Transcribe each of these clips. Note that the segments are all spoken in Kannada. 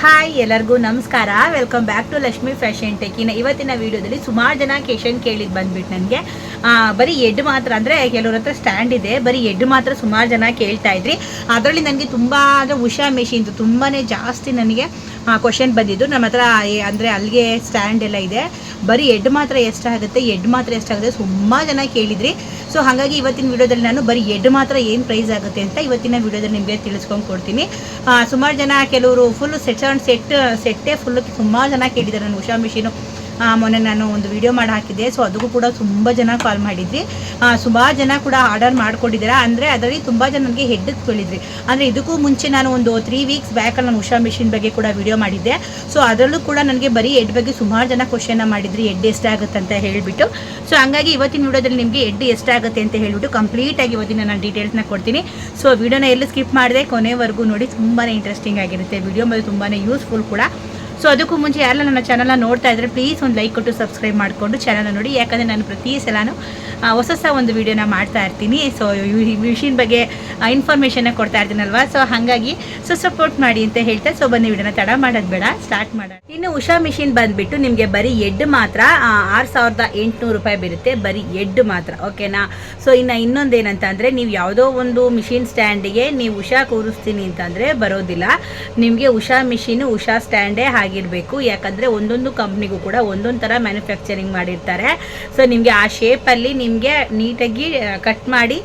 ಹಾಯ್ ಎಲ್ಲರಿಗೂ ನಮಸ್ಕಾರ. Welcome back to Lakshmi fashion ಟೆಕ್ಕಿನ ಇವತ್ತಿನ ವಿಡಿಯೋದಲ್ಲಿ ಸುಮಾರು ಜನ ಕ್ವೆಶ್ಚನ್ ಕೇಳಿದ್ದು ಬಂದ್ಬಿಟ್ಟು ನನಗೆ ಬರೀ ಎಡ್ ಮಾತ್ರ ಅಂದರೆ ಕೆಲವ್ರ ಹತ್ರ ಸ್ಟ್ಯಾಂಡ್ ಇದೆ, ಬರೀ ಎಡ್ ಮಾತ್ರ ಸುಮಾರು ಜನ ಕೇಳ್ತಾ ಇದ್ರಿ. ಅದರಲ್ಲಿ ನನಗೆ ತುಂಬ ಅಂದರೆ ಉಷಾ ಮೆಷಿನ್ದು ತುಂಬಾ ಜಾಸ್ತಿ ನನಗೆ ಕ್ವಶನ್ ಬಂದಿದ್ದು. ನಮ್ಮ ಹತ್ರ ಅಂದರೆ ಅಲ್ಲಿಗೆ ಸ್ಟ್ಯಾಂಡ್ ಎಲ್ಲ ಇದೆ, ಬರೀ ಎಡ್ ಮಾತ್ರ ಎಷ್ಟಾಗುತ್ತೆ ಸುಮಾರು ಜನ ಕೇಳಿದ್ರಿ. ಸೊ ಹಾಗಾಗಿ ಇವತ್ತಿನ ವಿಡಿಯೋದಲ್ಲಿ ನಾನು ಬರೀ ಎಡ್ ಮಾತ್ರ ಏನು ಪ್ರೈಸ್ ಆಗುತ್ತೆ ಅಂತ ಇವತ್ತಿನ ವಿಡಿಯೋದಲ್ಲಿ ನಿಮಗೆ ತಿಳಿಸ್ಕೊಂಡು ಕೊಡ್ತೀನಿ. ಸುಮಾರು ಜನ ಕೆಲವರು ಫುಲ್ ಸೆಟ್ಟೇ ಫುಲ್ ಸುಮಾರು ಜನ ಕೇಳಿದ್ದಾರೆ. ನಾನು ಉಷಾ ಮಿಷಿನು ಮೊನ್ನೆ ನಾನು ಒಂದು ವಿಡಿಯೋ ಮಾಡಿ ಹಾಕಿದ್ದೆ, ಸೊ ಅದಕ್ಕೂ ಕೂಡ ತುಂಬ ಜನ ಕಾಲ್ ಮಾಡಿದ್ರಿ. ಸುಮಾರು ಜನ ಕೂಡ ಆರ್ಡರ್ ಮಾಡ್ಕೊಂಡಿದ್ದೀರಾ. ಅಂದರೆ ಅದರಲ್ಲಿ ತುಂಬ ಜನ ನನಗೆ ಹೆಡ್ಗೆ ಕೇಳಿದ್ರಿ. ಅಂದರೆ ಇದಕ್ಕೂ ಮುಂಚೆ ನಾನು ಒಂದು 3 ವೀಕ್ಸ್ ಬ್ಯಾಕಲ್ಲಿ ನಾನು ಉಷಾ ಮಿಷಿನ್ ಬಗ್ಗೆ ಕೂಡ ವಿಡಿಯೋ ಮಾಡಿದ್ದೆ. ಸೊ ಅದರಲ್ಲೂ ಕೂಡ ನನಗೆ ಬರೀ ಎಡ್ ಬಗ್ಗೆ ಸುಮಾರು ಜನ ಕ್ವಶನ್ನ ಮಾಡಿದ್ರಿ, ಎಡ್ ಎಷ್ಟಾಗುತ್ತೆ ಅಂತ ಹೇಳಿಬಿಟ್ಟು. ಸೊ ಹಂಗಾಗಿ ಇವತ್ತಿನ ವಿಡಿಯೋದಲ್ಲಿ ನಿಮಗೆ ಎಡ್ ಎಷ್ಟಾಗುತ್ತೆ ಅಂತ ಹೇಳಿಬಿಟ್ಟು ಕಂಪ್ಲೀಟಾಗಿ ಇವತ್ತಿನ ನಾನು ಡೀಟೇಲ್ಸ್ನ ಕೊಡ್ತೀನಿ. ಸೊ ವಿಡಿಯೋನ ಎಲ್ಲೂ ಸ್ಕಿಪ್ ಮಾಡಿದೆ, ಕೊನೆವರೆಗೂ ನೋಡಿ. ತುಂಬಾ ಇಂಟ್ರೆಸ್ಟಿಂಗ್ ಆಗಿರುತ್ತೆ ವಿಡಿಯೋ, ಮತ್ತು ತುಂಬಾ ಯೂಸ್ಫುಲ್ ಕೂಡ. ಸೊ ಅದಕ್ಕೂ ಮುಂಚೆ ಯಾರೆಲ್ಲ ನನ್ನ ಚಾನಲ್ನ ನೋಡ್ತಾ ಇದ್ದರೆ ಪ್ಲೀಸ್ ಒಂದು ಲೈಕ್ ಕೊಟ್ಟು ಸಬ್ಸ್ಕ್ರೈಬ್ ಮಾಡಿಕೊಂಡು ಚಾನಲ್ನ ನೋಡಿ. ಯಾಕಂದರೆ ನಾನು ಪ್ರತಿ ಸಲನೂ ಹೊಸ ಒಂದು ವೀಡಿಯೋನ ಮಾಡ್ತಾ ಇರ್ತೀನಿ. ಸೊ ಈ ಮಿಷಿನ್ ಬಗ್ಗೆ ಇನ್ಫಾರ್ಮೇಷನ್ನ ಕೊಡ್ತಾ ಇರ್ತೀನಲ್ವ, ಸೊ ಹಾಗಾಗಿ ಸಪೋರ್ಟ್ ಮಾಡಿ ಅಂತ ಹೇಳ್ತಾ, ಸೊ ಬನ್ನಿ ವಿಡಿಯೋನ ತಡ ಮಾಡೋದು ಬೇಡ, ಸ್ಟಾರ್ಟ್ ಮಾಡೋಣ. ಇನ್ನು ಉಷಾ ಮಿಷಿನ್ ಬಂದುಬಿಟ್ಟು ನಿಮಗೆ ಬರೀ ಎಡ್ ಮಾತ್ರ 6800 ರೂಪಾಯಿ ಬರುತ್ತೆ, ಬರೀ ಎಡ್ ಮಾತ್ರ, ಓಕೆನಾ. ಸೊ ಇನ್ನೊಂದೇನಂತ ಅಂದರೆ ನೀವು ಯಾವುದೋ ಒಂದು ಮಿಷಿನ್ ಸ್ಟ್ಯಾಂಡಿಗೆ ನೀವು ಉಷಾ ಕೂರಿಸ್ತೀನಿ ಅಂತಂದರೆ ಬರೋದಿಲ್ಲ. ನಿಮಗೆ ಉಷಾ ಮಿಷಿನು ಉಷಾ ಸ್ಟ್ಯಾಂಡೇ ಆಗಿರಬೇಕು. ಯಾಕಂದರೆ ಒಂದೊಂದು ಕಂಪ್ನಿಗೂ ಕೂಡ ಒಂದೊಂದು ಥರ ಮ್ಯಾನುಫ್ಯಾಕ್ಚರಿಂಗ್ ಮಾಡಿರ್ತಾರೆ. ಸೊ ನಿಮಗೆ ಆ ಶೇಪಲ್ಲಿ ನಿಮಗೆ ನೀಟಾಗಿ ಕಟ್ ಮಾಡಿ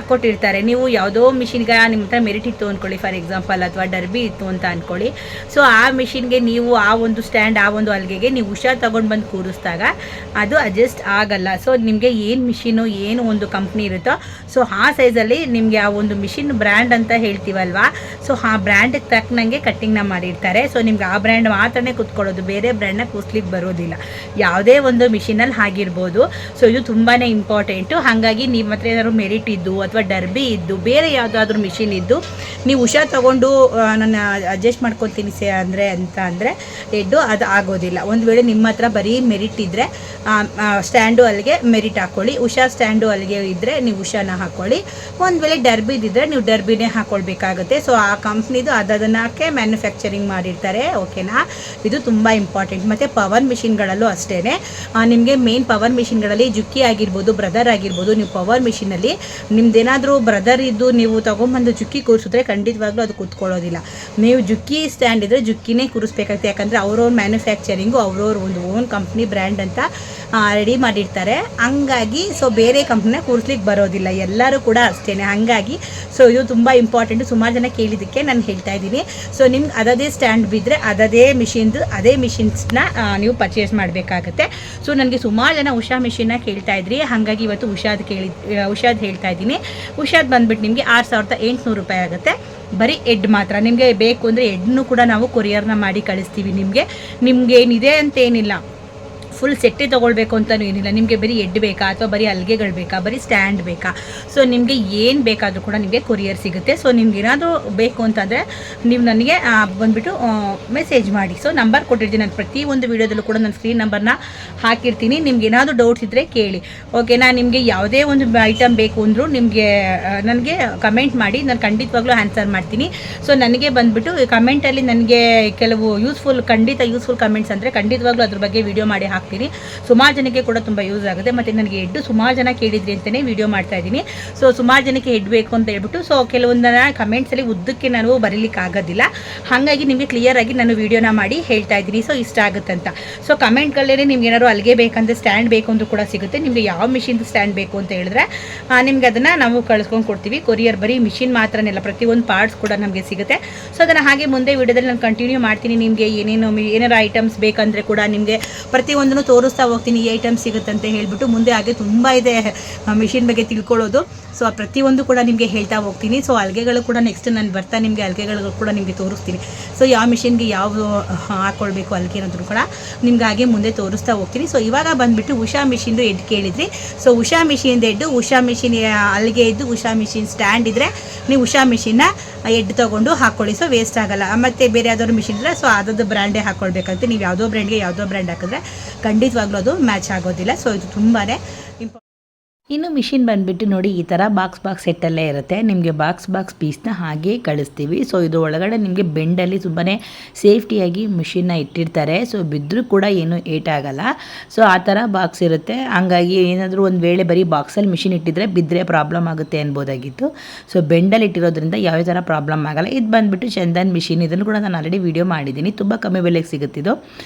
ಕೊಟ್ಟಿರ್ತಾರೆ. ನೀವು ಯಾವುದೋ ಮಿಷಿನ್ಗೆ ನಿಮ್ಮ ಹತ್ರ ಮೆರಿಟ್ ಇತ್ತು ಅಂದ್ಕೊಳ್ಳಿ, ಫಾರ್ ಎಕ್ಸಾಂಪಲ್, ಅಥವಾ ಡರ್ಬಿ ಇತ್ತು ಅಂತ ಅಂದ್ಕೊಳ್ಳಿ. ಸೊ ಆ ಮಿಷಿನ್ಗೆ ನೀವು ಆ ಒಂದು ಸ್ಟ್ಯಾಂಡ್, ಆ ಒಂದು ಅಲ್ಗೆಗೆ ನೀವು ಉಷಾ ತೊಗೊಂಡು ಬಂದು ಕೂರಿಸಿದಾಗ ಅದು ಅಡ್ಜಸ್ಟ್ ಆಗಲ್ಲ. ಸೊ ನಿಮಗೆ ಏನು ಮಿಷಿನು, ಏನು ಒಂದು ಕಂಪ್ನಿ ಇರುತ್ತೋ, ಸೊ ಆ ಸೈಜಲ್ಲಿ ನಿಮಗೆ ಆ ಒಂದು ಮಿಷಿನ್ ಬ್ರ್ಯಾಂಡ್ ಅಂತ ಹೇಳ್ತೀವಲ್ವಾ, ಸೊ ಆ ಬ್ರ್ಯಾಂಡ್ಗೆ ತಕ್ಕನಂಗೆ ಕಟ್ಟಿಂಗ್ನ ಮಾಡಿರ್ತಾರೆ. ಸೊ ನಿಮ್ಗೆ ಆ ಬ್ರ್ಯಾಂಡ್ ಮಾತ್ರನೇ ಕೂತ್ಕೊಳ್ಳೋದು, ಬೇರೆ ಬ್ರ್ಯಾಂಡ್ನ ಕೂಸ್ಲಿಕ್ಕೆ ಬರೋದಿಲ್ಲ, ಯಾವುದೇ ಒಂದು ಮಿಷಿನಲ್ಲಿ ಆಗಿರ್ಬೋದು. ಸೊ ಇದು ತುಂಬಾ ಇಂಪಾರ್ಟೆಂಟು. ಹಾಗಾಗಿ ನಿಮ್ಮ ಹತ್ರ ಏನಾದ್ರು ಮೆರಿಟ್ ಇದ್ದು ಅಥವಾ ಡರ್ಬಿ ಇದ್ದು ಬೇರೆ ಯಾವುದಾದ್ರೂ ಮಿಷಿನ್ ಇದ್ದು ನೀವು ಉಷಾ ತೊಗೊಂಡು ನಾನು ಅಡ್ಜಸ್ಟ್ ಮಾಡ್ಕೊತೀನಿ ಅಂದರೆ ಎಡ್ಡು ಅದು ಆಗೋದಿಲ್ಲ. ಒಂದು ವೇಳೆ ನಿಮ್ಮ ಹತ್ರ ಬರೀ ಮೆರಿಟ್ ಇದ್ದರೆ ಸ್ಟ್ಯಾಂಡು ಅಲ್ಲಿಗೆ ಮೆರಿಟ್ ಹಾಕ್ಕೊಳ್ಳಿ, ಉಷಾ ಸ್ಟ್ಯಾಂಡು ಅಲ್ಲಿಗೆ ಇದ್ದರೆ ನೀವು ಉಷಾನ ಹಾಕ್ಕೊಳ್ಳಿ. ಒಂದು ವೇಳೆ ಡರ್ಬಿದಿದ್ದರೆ ನೀವು ಡರ್ಬಿನೇ ಹಾಕ್ಕೊಳ್ಬೇಕಾಗುತ್ತೆ. ಸೊ ಆ ಕಂಪ್ನಿದು ಅದನ್ನಕ್ಕೆ ಮ್ಯಾನುಫ್ಯಾಕ್ಚರಿಂಗ್ ಮಾಡಿರ್ತಾರೆ, ಓಕೆನಾ. ಇದು ತುಂಬ ಇಂಪಾರ್ಟೆಂಟ್. ಮತ್ತು ಪವರ್ ಮಿಷಿನ್ಗಳಲ್ಲೂ ಅಷ್ಟೇ, ನಿಮಗೆ ಮೇನ್ ಪವರ್ ಮಿಷಿನ್ಗಳಲ್ಲಿ ಜುಕ್ಕಿ ಆಗಿರ್ಬೋದು, ಬ್ರದರ್ ಆಗಿರ್ಬೋದು, ನೀವು ಪವರ್ ಮಿಷಿನಲ್ಲಿ ನಿಮ್ದೇನಾದರೂ ಬ್ರದರ್ ಇದ್ದು ನೀವು ತೊಗೊಂಬಂದು ಜುಕ್ಕಿ ಕೂರಿಸಿದ್ರೆ ಖಂಡಿತವಾಗ್ಲೂ ಅದು ಕೂತ್ಕೊಳ್ಳೋದಿಲ್ಲ. ನೀವು ಜುಕ್ಕಿ ಸ್ಟ್ಯಾಂಡ್ ಇದ್ದರೆ ಜುಕ್ಕಿನೇ ಕೂರಿಸ್ಬೇಕಾಗುತ್ತೆ. ಯಾಕಂದರೆ ಅವ್ರವ್ರ ಮ್ಯಾನುಫ್ಯಾಕ್ಚರಿಂಗು ಅವ್ರವ್ರ ಒಂದು ಓನ್ ಕಂಪ್ನಿ ಬ್ರ್ಯಾಂಡ್ ಅಂತ ರೆಡಿ ಮಾಡಿರ್ತಾರೆ. ಹಂಗಾಗಿ ಸೊ ಬೇರೆ ಕಂಪ್ನಿನ ಕೂರಿಸ್ಲಿಕ್ಕೆ ಬರೋದಿಲ್ಲ, ಎಲ್ಲರೂ ಕೂಡ ಅಷ್ಟೇ. ಹಾಗಾಗಿ ಸೊ ಇದು ತುಂಬ ಇಂಪಾರ್ಟೆಂಟು. ಸುಮಾರು ಜನ ಕೇಳಿದ್ದಕ್ಕೆ ನಾನು ಹೇಳ್ತಾ ಇದ್ದೀನಿ. ಸೊ ನಿಮ್ಗೆ ಅದೇ ಸ್ಟ್ಯಾಂಡ್ ಬಿದ್ದರೆ ಅದೇ ಮಿಷಿನ್ಸ್ನ ನೀವು ಪರ್ಚೇಸ್ ಮಾಡಬೇಕಾಗತ್ತೆ. ಸೊ ನನಗೆ ಸುಮಾರು ಜನ ಉಷಾ ಮಿಷಿನ್ನ ಕೇಳ್ತಾ ಇದ್ರಿ, ಹಾಗಾಗಿ ಇವತ್ತು ಉಷಾದ್ ಹೇಳ್ತಾ ಇದ್ದೀನಿ. ಉಷಾದ್ ಬಂದುಬಿಟ್ಟು ನಿಮಗೆ 6800 ರೂಪಾಯಿ ಆಗುತ್ತೆ, ಬರೀ ಎಡ್ ಮಾತ್ರ. ನಿಮಗೆ ಬೇಕು ಅಂದರೆ ಎಡ್ನು ಕೂಡ ನಾವು ಕೊರಿಯರ್ನ ಮಾಡಿ ಕಳಿಸ್ತೀವಿ. ನಿಮ್ಗೆ ಏನಿದೆ ಅಂತೇನಿಲ್ಲ, ಫುಲ್ ಸೆಟ್ಟೇ ತೊಗೊಳ್ಬೇಕು ಅಂತಲೂ ಏನಿಲ್ಲ. ನಿಮಗೆ ಬರೀ ಎಡ್ ಬೇಕಾ ಅಥವಾ ಬರೀ ಅಲ್ಗೆಗಳು ಬೇಕಾ, ಬರೀ ಸ್ಟ್ಯಾಂಡ್ ಬೇಕಾ, ಸೊ ನಿಮಗೆ ಏನು ಬೇಕಾದರೂ ಕೂಡ ನಿಮಗೆ ಕೊರಿಯರ್ ಸಿಗುತ್ತೆ. ಸೊ ನಿಮ್ಗೆ ಏನಾದರೂ ಬೇಕು ಅಂತಂದರೆ ನೀವು ನನಗೆ ಬಂದುಬಿಟ್ಟು ಮೆಸೇಜ್ ಮಾಡಿ. ಸೊ ನಂಬರ್ ಕೊಟ್ಟಿರ್ತೀನಿ ನಾನು, ಪ್ರತಿಯೊಂದು ವೀಡಿಯೋದಲ್ಲೂ ಕೂಡ ನಾನು ಸ್ಕ್ರೀನ್ ನಂಬರ್ನ ಹಾಕಿರ್ತೀನಿ. ನಿಮ್ಗೆ ಏನಾದರೂ ಡೌಟ್ಸ್ ಇದ್ದರೆ ಕೇಳಿ, ಓಕೆನಾ. ನಿಮಗೆ ಯಾವುದೇ ಒಂದು ಐಟಮ್ ಬೇಕು ಅಂದರೂ ನನಗೆ ಕಮೆಂಟ್ ಮಾಡಿ, ನಾನು ಖಂಡಿತವಾಗ್ಲೂ ಆನ್ಸರ್ ಮಾಡ್ತೀನಿ. ಸೊ ನನಗೆ ಬಂದುಬಿಟ್ಟು ಕಮೆಂಟಲ್ಲಿ ನನಗೆ ಕೆಲವು ಯೂಸ್ಫುಲ್ ಕಮೆಂಟ್ಸ್ ಅಂದರೆ ಖಂಡಿತವಾಗ್ಲೂ ಅದ್ರ ಬಗ್ಗೆ ವಿಡಿಯೋ ಮಾಡಿ ಹಾಕ್ತೀನಿ. ಸುಮಾರು ಜನಕ್ಕೆ ಕೂಡ ತುಂಬ ಯೂಸ್ ಆಗುತ್ತೆ. ಮತ್ತು ನನಗೆ ಎಡ್ಡು ಸುಮಾರು ಜನ ಕೇಳಿದ್ರಿ ಅಂತಲೇ ವಿಡಿಯೋ ಮಾಡ್ತಾ ಇದ್ದೀನಿ. ಸೊ ಸುಮಾರು ಜನಕ್ಕೆ ಹೆಡ್ ಬೇಕು ಅಂತ ಹೇಳ್ಬಿಟ್ಟು, ಸೊ ಕೆಲವೊಂದನ್ನ ಕಮೆಂಟ್ಸಲ್ಲಿ ಉದ್ದಕ್ಕೆ ನಾನು ಬರೀಲಿಕ್ಕೆ ಆಗೋದಿಲ್ಲ. ಹಾಗಾಗಿ ನಿಮಗೆ ಕ್ಲಿಯರಾಗಿ ನಾನು ವಿಡಿಯೋನ ಮಾಡಿ ಹೇಳ್ತಾ ಇದ್ದೀನಿ. ಸೊ ಇಷ್ಟ ಆಗುತ್ತೆ ಅಂತ. ಸೊ ಕಮೆಂಟ್ಗಳಲ್ಲೇ ನಿಮ್ಗೆ ಏನಾದ್ರು ಅಲ್ಲಿಗೆ ಬೇಕಂದರೆ ಸ್ಟ್ಯಾಂಡ್ ಬೇಕು ಅಂತ ಕೂಡ ಸಿಗುತ್ತೆ. ನಿಮಗೆ ಯಾವ ಮಿಷಿನ್ ಸ್ಟ್ಯಾಂಡ್ ಬೇಕು ಅಂತ ಹೇಳಿದ್ರೆ ನಿಮ್ಗೆ ಅದನ್ನು ನಾವು ಕಳಿಸ್ಕೊಂಡು ಕೊಡ್ತೀವಿ. ಕೊರಿಯರ್ ಬರೀ ಮಿಷಿನ್ ಮಾತ್ರನೇ ಅಲ್ಲ, ಪ್ರತಿಯೊಂದು ಪಾರ್ಟ್ಸ್ ಕೂಡ ನಮಗೆ ಸಿಗುತ್ತೆ. ಸೊ ಅದನ್ನು ಹಾಗೆ ಮುಂದೆ ವಿಡಿಯೋದಲ್ಲಿ ನಾನು ಕಂಟಿನ್ಯೂ ಮಾಡ್ತೀನಿ. ನಿಮಗೆ ಏನಾರು ಐಟಮ್ಸ್ ಬೇಕಂದರೆ ಕೂಡ ನಿಮಗೆ ಪ್ರತಿಯೊಂದನ್ನು ತೋರಿಸ್ತಾ ಹೋಗ್ತೀನಿ, ಈ ಐಟಮ್ಸ್ ಸಿಗುತ್ತೆ ಅಂತ ಹೇಳ್ಬಿಟ್ಟು. ಮುಂದೆ ಹಾಗೆ ತುಂಬ ಇದೆ ಮಿಷಿನ್ ಬಗ್ಗೆ ತಿಳ್ಕೊಳ್ಳೋದು. ಸೊ ಪ್ರತಿಯೊಂದು ಕೂಡ ನಿಮಗೆ ಹೇಳ್ತಾ ಹೋಗ್ತೀನಿ. ಸೊ ಅಲ್ಗೆಗಳು ಕೂಡ ನೆಕ್ಸ್ಟ್ ನಾನು ಬರ್ತಾ ನಿಮಗೆ ಅಲ್ಗೆಗಳು ಕೂಡ ನಿಮಗೆ ತೋರಿಸ್ತೀನಿ. ಸೊ ಯಾವ ಮಿಷಿನ್ಗೆ ಯಾವ ಹಾಕ್ಕೊಳ್ಬೇಕು ಅಲ್ಗೆ ಅನ್ನೋದು ಕೂಡ ನಿಮ್ಗೆ ಹಾಗೆ ಮುಂದೆ ತೋರಿಸ್ತಾ ಹೋಗ್ತೀನಿ. ಸೊ ಇವಾಗ ಬಂದುಬಿಟ್ಟು ಉಷಾ ಮಿಷಿನ್ದು ಎಡ್ ಕೇಳಿದ್ರಿ. ಸೊ ಉಷಾ ಮಿಷಿನ್ದು ಎಡ್ಡು, ಉಷಾ ಮಿಷಿನ್ ಅಲ್ಗೆ ಇದ್ದು ಉಷಾ ಮಿಷಿನ್ ಸ್ಟ್ಯಾಂಡ್ ಇದ್ದರೆ ನೀವು ಉಷಾ ಮಿಷಿನ್ನ ಎಡ್ ತೊಗೊಂಡು ಹಾಕ್ಕೊಳ್ಳಿ. ಸೊ ವೇಸ್ಟ್ ಆಗಲ್ಲ. ಮತ್ತು ಬೇರೆ ಯಾವ್ದಾದ್ರು ಮಿಷಿನ್ ಇದ್ದರೆ ಸೊ ಅದದ್ದು ಬ್ರ್ಯಾಂಡೇ ಹಾಕ್ಕೊಳ್ಬೇಕಂತೆ. ನೀವು ಯಾವುದೋ ಬ್ರ್ಯಾಂಡ್ಗೆ ಯಾವುದೋ ಬ್ರ್ಯಾಂಡ್ ಹಾಕಿದ್ರೆ ಖಂಡಿತವಾಗ್ಲೂ ಅದು ಮ್ಯಾಚ್ ಆಗೋದಿಲ್ಲ. ಸೊ ಇದು ತುಂಬಾ ಇಂಪಾರ್ಟೆಂಟ್. ಇನ್ನು ಮಿಷಿನ್ ಬಂದುಬಿಟ್ಟು ನೋಡಿ ಈ ಥರ ಬಾಕ್ಸ್ ಸೆಟ್ಟಲ್ಲೇ ಇರುತ್ತೆ. ನಿಮಗೆ ಬಾಕ್ಸ್ ಪೀಸ್ನ ಹಾಗೆ ಕಳಿಸ್ತೀವಿ. ಸೊ ಇದು ಒಳಗಡೆ ನಿಮಗೆ ಬೆಂಡಲ್ಲಿ ತುಂಬಾ ಸೇಫ್ಟಿಯಾಗಿ ಮಿಷಿನ್ನ ಇಟ್ಟಿರ್ತಾರೆ. ಸೊ ಬಿದ್ದರೂ ಕೂಡ ಏನು ಏಟಾಗಲ್ಲ. ಸೊ ಆ ಥರ ಬಾಕ್ಸ್ ಇರುತ್ತೆ. ಹಂಗಾಗಿ ಏನಾದರೂ ಒಂದು ವೇಳೆ ಬರೀ ಬಾಕ್ಸಲ್ಲಿ ಮಿಷಿನ್ ಇಟ್ಟಿದ್ರೆ ಬಿದ್ದರೆ ಪ್ರಾಬ್ಲಮ್ ಆಗುತ್ತೆ ಅನ್ಬೋದಾಗಿತ್ತು. ಸೊ ಬೆಂಡಲ್ಲಿ ಇಟ್ಟಿರೋದ್ರಿಂದ ಯಾವ ಥರ ಪ್ರಾಬ್ಲಮ್ ಆಗಲ್ಲ. ಇದು ಬಂದುಬಿಟ್ಟು ಚಂದನ್ ಮಿಷಿನ್. ಇದನ್ನು ಕೂಡ ನಾನು ಆಲ್ರೆಡಿ ವೀಡಿಯೋ ಮಾಡಿದ್ದೀನಿ. ತುಂಬ ಕಮ್ಮಿ ಬೆಲೆಗೆ ಸಿಗುತ್ತಿದ್ದು.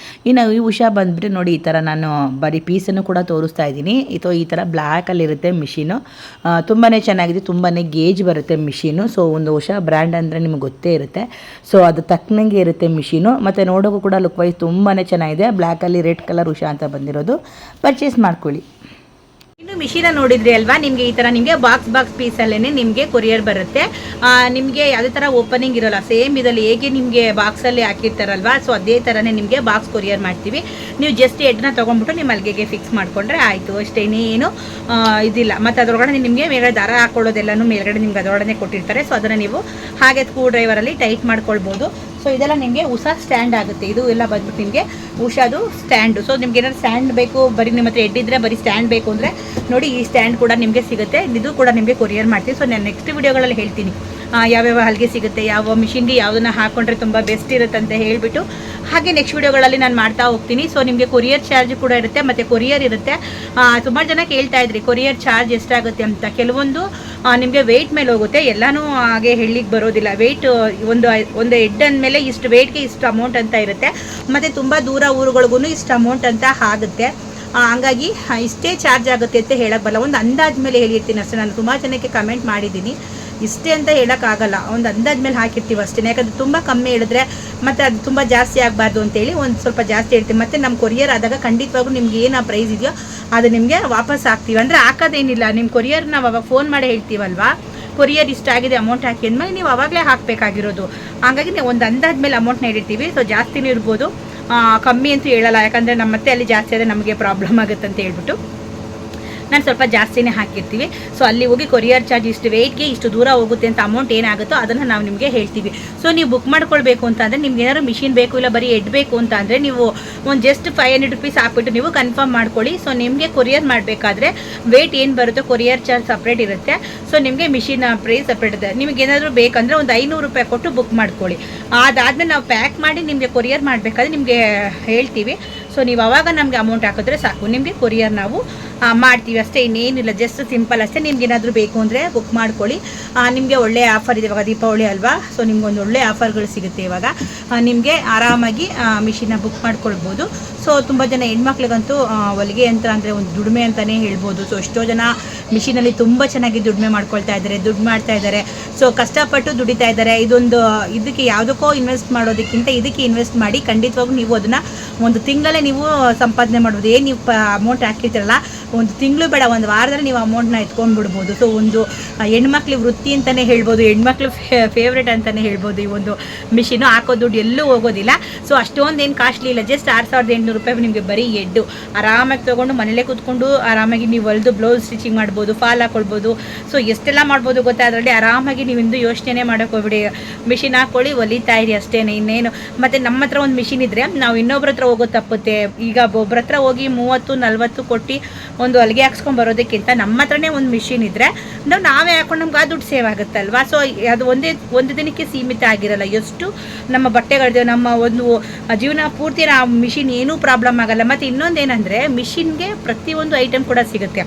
ಇನ್ನು ಈ ಉಷಾ ಬಂದುಬಿಟ್ಟು ನೋಡಿ ಈ ಥರ ನಾನು ಬರೀ ಪೀಸನ್ನು ಕೂಡ ತೋರಿಸ್ತಾ ಇದ್ದೀನಿ. ಈ ಥರ ಬ್ಲ್ಯಾಕಲ್ಲಿ ಮಿಷಿನು ತುಂಬಾ ಚೆನ್ನಾಗಿದೆ. ತುಂಬಾ ಗೇಜ್ ಬರುತ್ತೆ ಮಿಷಿನು. ಸೊ ಒಂದು ಉಷಾ ಬ್ರ್ಯಾಂಡ್ ಅಂದರೆ ನಿಮಗೆ ಗೊತ್ತೇ ಇರುತ್ತೆ. ಸೊ ಅದು ತಕ್ಕನಂಗೆ ಇರುತ್ತೆ ಮಿಷಿನು. ಮತ್ತು ನೋಡೋಕ್ಕೂ ಕೂಡ ಲುಕ್ ವೈಸ್ ತುಂಬಾ ಚೆನ್ನಾಗಿದೆ. ಬ್ಲ್ಯಾಕಲ್ಲಿ ರೆಡ್ ಕಲರ್ ಉಷಾ ಅಂತ ಬಂದಿರೋದು. ಪರ್ಚೇಸ್ ಮಾಡ್ಕೊಳ್ಳಿ. ಇನ್ನು ಮಿಷಿನ ನೋಡಿದ್ರಿ ಅಲ್ವಾ, ನಿಮಗೆ ಈ ಥರ ನಿಮಗೆ ಬಾಕ್ಸ್ ಪೀಸಲ್ಲೇ ನಿಮಗೆ ಕೊರಿಯರ್ ಬರುತ್ತೆ. ನಿಮಗೆ ಯಾವುದೇ ಥರ ಓಪನಿಂಗ್ ಇರೋಲ್ಲ. ಸೇಮ್ ಇದರಲ್ಲಿ ಹೇಗೆ ನಿಮಗೆ ಬಾಕ್ಸಲ್ಲಿ ಹಾಕಿರ್ತಾರಲ್ವಾ, ಸೊ ಅದೇ ಥರನೇ ನಿಮಗೆ ಬಾಕ್ಸ್ ಕೊರಿಯರ್ ಮಾಡ್ತೀವಿ. ನೀವು ಜಸ್ಟ್ ಹೆಡ್ನ ತೊಗೊಂಡ್ಬಿಟ್ಟು ನಿಮ್ಮ ಮಲ್ಗೆಗೆ ಫಿಕ್ಸ್ ಮಾಡಿಕೊಂಡ್ರೆ ಆಯಿತು ಅಷ್ಟೇ. ಏನು ಇದಿಲ್ಲ. ಮತ್ತು ಅದರೊಳಗಡೆ ನಿಮಗೆ ಮೇಲ್ಗಡೆ ದಾರ ಹಾಕೊಳ್ಳೋದೆಲ್ಲನೂ ಮೇಲ್ಗಡೆ ನಿಮ್ಗೆ ಅದರೊಳಗಡೆ ಕೊಟ್ಟಿರ್ತಾರೆ. ಸೊ ಅದನ್ನು ನೀವು ಹಾಗೆ ಸ್ಕ್ರೂ ಡ್ರೈವರಲ್ಲಿ ಟೈಟ್ ಮಾಡ್ಕೊಳ್ಬೋದು. ಸೊ ಇದೆಲ್ಲ ನಿಮಗೆ ಉಷಾ ಸ್ಟ್ಯಾಂಡ್ ಆಗುತ್ತೆ. ಇದು ಎಲ್ಲ ಬಂದ್ಬಿಟ್ಟು ನಿಮಗೆ ಉಷಾದು ಸ್ಟ್ಯಾಂಡು. ಸೊ ನಿಮ್ಗೆ ಏನಾದ್ರು ಸ್ಟ್ಯಾಂಡ್ ಬೇಕು, ಬರೀ ನಿಮ್ಮ ಹತ್ರ ಎಡ್ಡಿದ್ರೆ ಬರೀ ಸ್ಟ್ಯಾಂಡ್ ಬೇಕು ಅಂದರೆ ನೋಡಿ ಈ ಸ್ಟ್ಯಾಂಡ್ ಕೂಡ ನಿಮಗೆ ಸಿಗುತ್ತೆ. ಇದು ಕೂಡ ನಿಮಗೆ ಕೊರಿಯರ್ ಮಾಡ್ತೀವಿ. ಸೊ ನಾನು ನೆಕ್ಸ್ಟ್ ವಿಡಿಯೋಗಳಲ್ಲಿ ಹೇಳ್ತೀನಿ ಯಾವ್ಯಾವ ಹಲ್ಗೆ ಸಿಗುತ್ತೆ, ಯಾವ ಮಿಷಿನ್ಗೆ ಯಾವುದನ್ನು ಹಾಕ್ಕೊಂಡ್ರೆ ತುಂಬ ಬೆಸ್ಟ್ ಇರುತ್ತೆ ಅಂತ ಹೇಳಿಬಿಟ್ಟು ಹಾಗೆ ನೆಕ್ಸ್ಟ್ ವಿಡಿಯೋಗಳಲ್ಲಿ ನಾನು ಮಾಡ್ತಾ ಹೋಗ್ತೀನಿ. ಸೊ ನಿಮಗೆ ಕೊರಿಯರ್ ಚಾರ್ಜ್ ಕೂಡ ಇರುತ್ತೆ ಮತ್ತು ಕೊರಿಯರ್ ಇರುತ್ತೆ. ಸುಮಾರು ಜನ ಕೇಳ್ತಾ ಇದ್ರಿ ಕೊರಿಯರ್ ಚಾರ್ಜ್ ಎಷ್ಟಾಗುತ್ತೆ ಅಂತ. ಕೆಲವೊಂದು ನಿಮಗೆ ವೆಯ್ಟ್ ಮೇಲೆ ಹೋಗುತ್ತೆ. ಎಲ್ಲನೂ ಹಾಗೆ ಹೇಳಲಿಕ್ಕೆ ಬರೋದಿಲ್ಲ. ವೆಯ್ಟ್ ಒಂದು ಹೆಡ್ ಅಂದಮೇಲೆ ಇಷ್ಟು ವೆಯ್ಟ್ಗೆ ಇಷ್ಟು ಅಮೌಂಟ್ ಅಂತ ಇರುತ್ತೆ. ಮತ್ತು ತುಂಬ ದೂರ ಊರುಗಳಿಗೂ ಇಷ್ಟು ಅಮೌಂಟ್ ಅಂತ ಆಗುತ್ತೆ. ಹಂಗಾಗಿ ಇಷ್ಟೇ ಚಾರ್ಜ್ ಆಗುತ್ತೆ ಅಂತ ಹೇಳಕ್ಕೆ ಬರಲ್ಲ. ಒಂದು ಅಂದಾಜು ಮೇಲೆ ಹೇಳಿರ್ತೀನಿ ಅಷ್ಟೇ. ನಾನು ತುಂಬ ಜನಕ್ಕೆ ಕಮೆಂಟ್ ಮಾಡಿದ್ದೀನಿ. ಇಷ್ಟೇ ಅಂತ ಹೇಳೋಕ್ಕಾಗಲ್ಲ, ಒಂದು ಅಂದಾಜು ಮೇಲೆ ಹಾಕಿರ್ತೀವಿ ಅಷ್ಟೇ. ಯಾಕಂದರೆ ತುಂಬ ಕಮ್ಮಿ ಹೇಳಿದ್ರೆ ಮತ್ತು ಅದು ತುಂಬ ಜಾಸ್ತಿ ಆಗಬಾರ್ದು ಅಂತೇಳಿ ಒಂದು ಸ್ವಲ್ಪ ಜಾಸ್ತಿ ಹೇಳ್ತೀವಿ. ಮತ್ತು ನಮ್ಮ ಕೊರಿಯರ್ ಆದಾಗ ಖಂಡಿತವಾಗೂ ನಿಮ್ಗೆ ಏನು ಆ ಪ್ರೈಸ್ ಇದೆಯೋ ಅದು ನಿಮಗೆ ವಾಪಸ್ ಹಾಕ್ತೀವಿ. ಅಂದರೆ ಹಾಕೋದೇನಿಲ್ಲ, ನಿಮ್ಮ ಕೊರಿಯರ್ ನಾವು ಅವಾಗ ಫೋನ್ ಮಾಡಿ ಹೇಳ್ತೀವಲ್ವಾ, ಕೊರಿಯರ್ ಇಷ್ಟಾಗಿದೆ ಅಮೌಂಟ್ ಹಾಕಿ ಅಂದಮೇಲೆ ನೀವು ಅವಾಗಲೇ ಹಾಕಬೇಕಾಗಿರೋದು. ಹಾಗಾಗಿ ನೀವು ಒಂದು ಅಂದಾಜು ಮೇಲೆ ಅಮೌಂಟ್ನ ಹೇಳಿರ್ತೀವಿ. ಸೊ ಜಾಸ್ತಿನೂ ಇರ್ಬೋದು, ಕಮ್ಮಿ ಅಂತೂ ಹೇಳಲ್ಲ. ಯಾಕಂದರೆ ನಮ್ಮ ಮತ್ತೆ ಅಲ್ಲಿ ಜಾಸ್ತಿ ಆದರೆ ನಮಗೆ ಪ್ರಾಬ್ಲಮ್ ಆಗುತ್ತೆ ಅಂತ ಹೇಳ್ಬಿಟ್ಟು ನಾನು ಸ್ವಲ್ಪ ಜಾಸ್ತಿನೇ ಹಾಕಿರ್ತೀವಿ. ಸೊ ಅಲ್ಲಿ ಹೋಗಿ ಕೊರಿಯರ್ ಚಾರ್ಜ್ ಇಷ್ಟು ವೆಯ್ಟ್ಗೆ ಇಷ್ಟು ದೂರ ಹೋಗುತ್ತೆ ಅಂತ ಅಮೌಂಟ್ ಏನಾಗುತ್ತೋ ಅದನ್ನು ನಾವು ನಿಮಗೆ ಹೇಳ್ತೀವಿ. ಸೊ ನೀವು ಬುಕ್ ಮಾಡ್ಕೊಳ್ಬೇಕು ಅಂತ ಅಂದರೆ ನಿಮ್ಗೆ ಏನಾದ್ರು ಮಿಷಿನ್ ಬೇಕು ಇಲ್ಲ ಬರೀ ಎಡ್ ಬೇಕು ಅಂತ ಅಂದರೆ ನೀವು ಒಂದು ಜಸ್ಟ್ 500 ರೂಪೀಸ್ ಹಾಕ್ಬಿಟ್ಟು ನೀವು ಕನ್ಫರ್ಮ್ ಮಾಡ್ಕೊಳ್ಳಿ. ಸೊ ನಿಮಗೆ ಕೊರಿಯರ್ ಮಾಡಬೇಕಾದ್ರೆ ವೆಯ್ಟ್ ಏನು ಬರುತ್ತೋ ಕೊರಿಯರ್ ಚಾರ್ಜ್ ಸಪ್ರೇಟ್ ಇರುತ್ತೆ. ಸೊ ನಿಮಗೆ ಮಿಷಿನ್ ಪ್ರೈಸ್ ಸಪ್ರೇಟ್ ಇದೆ. ನಿಮಗೆ ಏನಾದರೂ ಬೇಕಂದರೆ ಒಂದು 500 ರೂಪಾಯಿ ಕೊಟ್ಟು ಬುಕ್ ಮಾಡ್ಕೊಳ್ಳಿ. ಅದಾದಮೇಲೆ ನಾವು ಪ್ಯಾಕ್ ಮಾಡಿ ನಿಮಗೆ ಕೊರಿಯರ್ ಮಾಡಬೇಕಾದ್ರೆ ನಿಮಗೆ ಹೇಳ್ತೀವಿ. ಸೊ ನೀವು ಅವಾಗ ನಮಗೆ ಅಮೌಂಟ್ ಹಾಕಿದ್ರೆ ಸಾಕು, ನಿಮಗೆ ಕೊರಿಯರ್ ನಾವು ಮಾಡ್ತೀವಿ ಅಷ್ಟೇ. ಇನ್ನೇನಿಲ್ಲ, ಜಸ್ಟ್ ಸಿಂಪಲ್ ಅಷ್ಟೇ. ನಿಮ್ಗೆ ಏನಾದರೂ ಬೇಕು ಅಂದರೆ ಬುಕ್ ಮಾಡ್ಕೊಳ್ಳಿ. ನಿಮಗೆ ಒಳ್ಳೆಯ ಆಫರ್ ಇದೆ. ಇವಾಗ ದೀಪಾವಳಿ ಅಲ್ವಾ, ಸೊ ನಿಮ್ಗೊಂದು ಒಳ್ಳೆ ಆಫರ್ಗಳು ಸಿಗುತ್ತೆ. ಇವಾಗ ನಿಮಗೆ ಆರಾಮಾಗಿ ಮಿಷಿನ್ನ ಬುಕ್ ಮಾಡ್ಕೊಳ್ಬೋದು. ಸೊ ತುಂಬ ಜನ ಹೆಣ್ಮಕ್ಳಿಗಂತೂ ಹೊಲಿಗೆ ಯಂತ್ರ ಅಂದರೆ ಒಂದು ದುಡಿಮೆ ಅಂತಲೇ ಹೇಳ್ಬೋದು. ಸೊ ಎಷ್ಟೋ ಜನ ಮಿಷಿನಲ್ಲಿ ತುಂಬ ಚೆನ್ನಾಗಿ ದುಡಿಮೆ ಮಾಡ್ಕೊಳ್ತಾ ಇದ್ದಾರೆ, ದುಡ್ಡು ಮಾಡ್ತಾ ಇದ್ದಾರೆ. ಸೊ ಕಷ್ಟಪಟ್ಟು ದುಡಿತಾ ಇದ್ದಾರೆ. ಇದಕ್ಕೆ ಯಾವುದಕ್ಕೋ ಇನ್ವೆಸ್ಟ್ ಮಾಡೋದಕ್ಕಿಂತ ಇದಕ್ಕೆ ಇನ್ವೆಸ್ಟ್ ಮಾಡಿ ಖಂಡಿತವಾಗೂ ನೀವು ಅದನ್ನು ಒಂದು ತಿಂಗಳೇ ನೀವು ಸಂಪಾದನೆ ಮಾಡ್ಬೋದು. ಏನು ನೀವು ಅಮೌಂಟ್ ಹಾಕಿರ್ತೀರಲ್ಲ, ಒಂದು ತಿಂಗಳು ಬೇಡ, ಒಂದು ವಾರದಲ್ಲಿ ನೀವು ಅಮೌಂಟ್ನ ಎತ್ಕೊಂಡ್ಬಿಡ್ಬೋದು. ಸೊ ಒಂದು ಹೆಣ್ಮಕ್ಳಿಗೆ ವೃತ್ತಿ ಅಂತಲೇ ಹೇಳ್ಬೋದು, ಹೆಣ್ಮಕ್ಳು ಫೇವ್ರೇಟ್ ಅಂತಲೇ ಹೇಳ್ಬೋದು. ಈ ಒಂದು ಮಿಷಿನು ಹಾಕೋ ದುಡ್ಡು ಎಲ್ಲೂ ಹೋಗೋದಿಲ್ಲ. ಸೊ ಅಷ್ಟೊಂದೇನು ಕಾಸ್ಟ್ಲಿ ಇಲ್ಲ. ಜಸ್ಟ್ 6800 ರೂಪಾಯಿ ನಿಮಗೆ ಬರೀ ಎಡ್ಡು ಆರಾಮಾಗಿ ತೊಗೊಂಡು ಮನೇಲೇ ಕೂತ್ಕೊಂಡು ಆರಾಮಾಗಿ ನೀವು ಹೊಲಿದು ಬ್ಲೌಸ್ ಸ್ಟಿಚಿಂಗ್ ಮಾಡ್ಬೋದು, ಫಾಲ್ ಹಾಕ್ಕೊಳ್ಬೋದು. ಸೊ ಎಷ್ಟೆಲ್ಲ ಮಾಡ್ಬೋದು ಗೊತ್ತಾ ಅದರಲ್ಲಿ. ಆರಾಮಾಗಿ ನೀವಿಂದು ಯೋಚನೆ ಮಾಡೋಕೆ ಹೋಗ್ಬಿಡಿ, ಮಿಷಿನ್ ಹಾಕ್ಕೊಳ್ಳಿ, ಹೊಲಿತಾ ಇರಿ ಅಷ್ಟೇ, ಇನ್ನೇನು. ಮತ್ತು ನಮ್ಮ ಹತ್ರ ಒಂದು ಮಿಷಿನ್ ಇದ್ದರೆ ನಾವು ಇನ್ನೊಬ್ರ ಹತ್ರ ಹೋಗೋದು ತಪ್ಪುತ್ತೆ. ಈಗ ಒಬ್ಬರ ಹತ್ರ ಹೋಗಿ 30-40 ಕೊಟ್ಟು ಒಂದು ಹೊಲಿಗೆ ಹಾಕ್ಸ್ಕೊಂಡು ಬರೋದಕ್ಕಿಂತ ನಮ್ಮ ಹತ್ರನೇ ಒಂದು ಮಿಷಿನ್ ಇದ್ದರೆ ನಾವೇ ಹಾಕೊಂಡು ನಮ್ಗೆ ಆ ದುಡ್ಡು ಸೇವ್ ಆಗುತ್ತಲ್ವಾ. ಸೊ ಅದು ಒಂದು ದಿನಕ್ಕೆ ಸೀಮಿತ ಆಗಿರಲ್ಲ. ಎಷ್ಟು ನಮ್ಮ ಬಟ್ಟೆಗಳಿದೆ, ನಮ್ಮ ಒಂದು ಜೀವನ ಪೂರ್ತಿ ಆ ಮಿಷಿನ್ ಏನೂ ಪ್ರಾಬ್ಲಮ್ ಆಗಲ್ಲ. ಮತ್ತು ಇನ್ನೊಂದೇನೆಂದರೆ ಮಿಷಿನ್ಗೆ ಪ್ರತಿಯೊಂದು ಐಟಮ್ ಕೂಡ ಸಿಗುತ್ತೆ.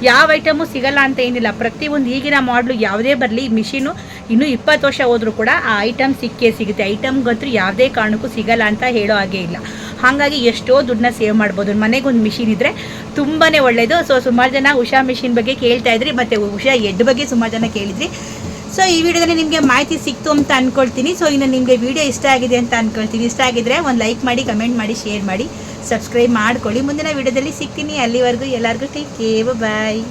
ಯಾವ ಐಟಮು ಸಿಗಲ್ಲ ಅಂತ ಏನಿಲ್ಲ. ಪ್ರತಿಯೊಂದು ಈಗಿನ ಮಾಡಲು ಯಾವುದೇ ಬರಲಿ, ಮಿಷಿನು ಇನ್ನೂ 20 ವರ್ಷ ಹೋದರೂ ಕೂಡ ಆ ಐಟಮ್ ಸಿಕ್ಕೇ ಸಿಗುತ್ತೆ. ಐಟಮ್ಗಂತೂ ಯಾವುದೇ ಕಾರಣಕ್ಕೂ ಸಿಗಲ್ಲ ಅಂತ ಹೇಳೋ ಹಾಗೆ ಇಲ್ಲ. ಹಾಗಾಗಿ ಎಷ್ಟೋ ದುಡ್ಡನ್ನ ಸೇವ್ ಮಾಡ್ಬೋದು. ಮನೆಗೊಂದು ಮಿಷಿನ್ ಇದ್ದರೆ ತುಂಬಾ ಒಳ್ಳೆಯದು. ಸೊ ಸುಮಾರು ಜನ ಉಷಾ ಮಿಷಿನ್ ಬಗ್ಗೆ ಕೇಳ್ತಾ ಇದ್ರಿ, ಮತ್ತು ಉಷಾ ಎಡ್ ಬಗ್ಗೆ ಸುಮಾರು ಜನ ಕೇಳಿದ್ರಿ. ಸೊ ಈ ವಿಡಿಯೋದಲ್ಲಿ ನಿಮಗೆ ಮಾಹಿತಿ ಸಿಕ್ತು ಅಂತ ಅಂದ್ಕೊಳ್ತೀನಿ. ಸೊ ಇನ್ನು ನಿಮಗೆ ವಿಡಿಯೋ ಇಷ್ಟ ಆಗಿದೆ ಅಂತ ಅಂದ್ಕೊಳ್ತೀನಿ. ಇಷ್ಟ ಆಗಿದ್ದರೆ ಒಂದು ಲೈಕ್ ಮಾಡಿ, ಕಮೆಂಟ್ ಮಾಡಿ, ಶೇರ್ ಮಾಡಿ, ಸಬ್ಸ್ಕ್ರೈಬ್ ಮಾಡ್ಕೊಳ್ಳಿ. ಮುಂದಿನ ವಿಡಿಯೋದಲ್ಲಿ ಸಿಗ್ತೀನಿ. ಅಲ್ಲಿವರೆಗೂ ಎಲ್ಲರಿಗೂ ಟೇಕ್ ಕೇರ್, ಬಾಯ್.